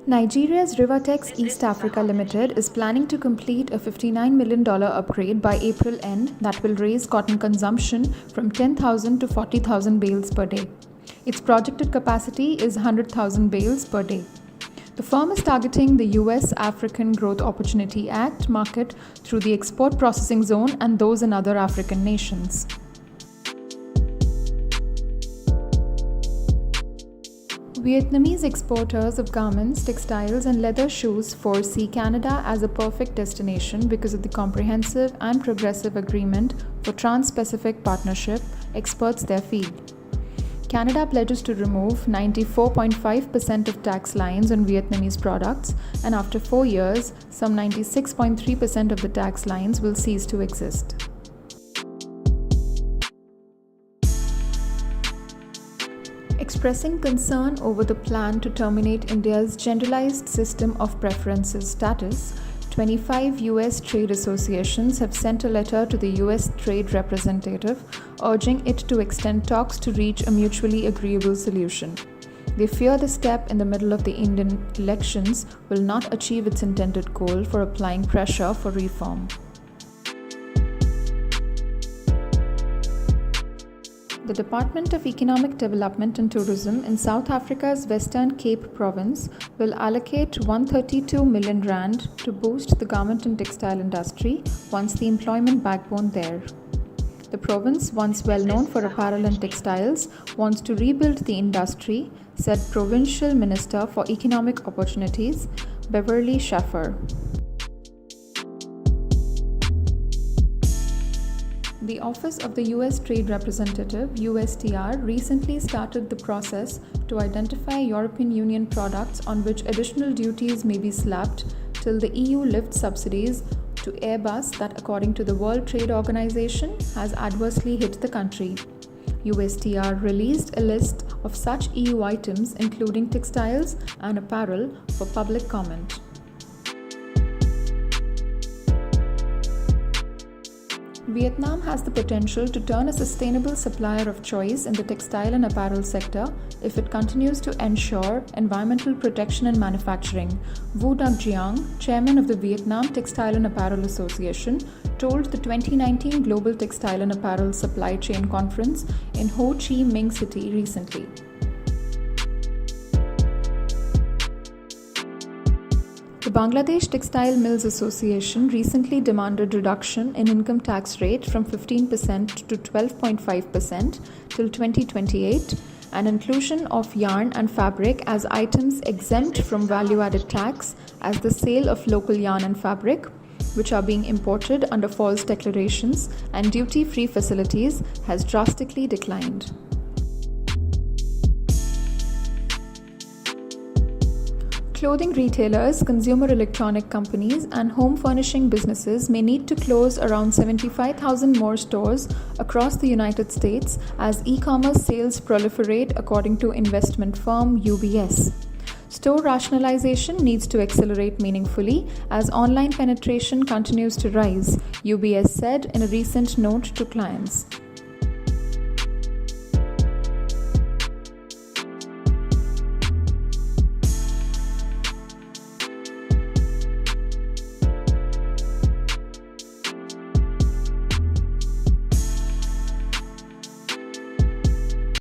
Nigeria's Rivatex East Africa Limited is planning to complete a $59 million upgrade by April-end that will raise cotton consumption from 10,000 to 40,000 bales per day. Its projected capacity is 100,000 bales per day. The firm is targeting the US African Growth Opportunity Act market through the export processing zone and those in other African nations. Vietnamese exporters of garments, textiles and leather shoes foresee Canada as a perfect destination because of the comprehensive and progressive agreement for Trans-Pacific Partnership experts their field. Canada pledges to remove 94.5% of tax lines on Vietnamese products, and after 4 years, some 96.3% of the tax lines will cease to exist. Expressing concern over the plan to terminate India's generalized system of preferences status, 25 US trade associations have sent a letter to the US Trade Representative urging it to extend talks to reach a mutually agreeable solution. They fear the step in the middle of the Indian elections will not achieve its intended goal for applying pressure for reform. The Department of Economic Development and Tourism in South Africa's Western Cape province will allocate 132 million rand to boost the garment and textile industry once the employment backbone there. The province, once well known for apparel and textiles, wants to rebuild the industry, said Provincial Minister for Economic Opportunities, Beverly Schaffer. The Office of the US Trade Representative, USTR, recently started the process to identify European Union products on which additional duties may be slapped till the EU lifts subsidies to Airbus that, according to the World Trade Organization, has adversely hit the country. USTR released a list of such EU items, including textiles and apparel, for public comment. Vietnam has the potential to turn a sustainable supplier of choice in the textile and apparel sector if it continues to ensure environmental protection in manufacturing, Vu Duc Giang, chairman of the Vietnam Textile and Apparel Association, told the 2019 Global Textile and Apparel Supply Chain Conference in Ho Chi Minh City recently. The Bangladesh Textile Mills Association recently demanded reduction in income tax rate from 15% to 12.5% till 2028 and inclusion of yarn and fabric as items exempt from value-added tax as the sale of local yarn and fabric, which are being imported under false declarations and duty-free facilities, has drastically declined. Clothing retailers, consumer electronic companies, and home furnishing businesses may need to close around 75,000 more stores across the United States as e-commerce sales proliferate, according to investment firm UBS. Store rationalization needs to accelerate meaningfully as online penetration continues to rise, UBS said in a recent note to clients.